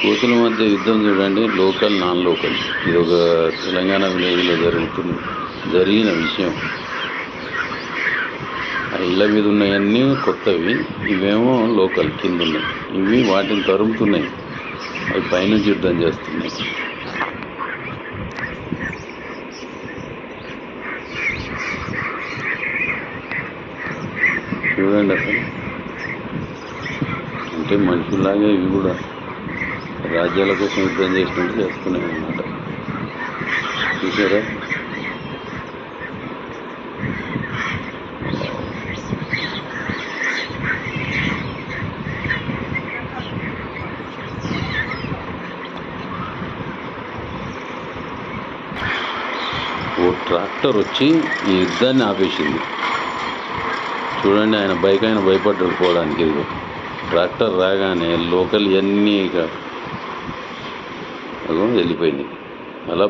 కోతుల మధ్య యుద్ధం చూడండి. Local non local. ఇది ఒక తెలంగాణ విలేజ్లో జరిగిన విషయం. ఆ ఇళ్ళ మీద ఉన్నాయన్నీ కొత్తవి, ఇవేమో లోకల్ కింద ఉన్నాయి. ఇవి వాటిని తరుముతున్నాయి, అవి పైనుంచి యుద్ధం చేస్తున్నాయి. చూడండి అసలు. అంటే మనుషుల్లాగే ఇవి కూడా రాజ్యాల కోసం యుద్ధం చేసినట్టు చేస్తున్నాయి అన్నమాట. చూసారా? ఓ ట్రాక్టర్ వచ్చి ఈ యుద్ధాన్ని ఆపేసింది. చూడండి, ఆయన భయపడ్డాడు పోవడానికి. ఇది ట్రాక్టర్ రాగానే లోకల్ ఇవన్నీ ఇక వెళ్ళిపోయినాయి. అలా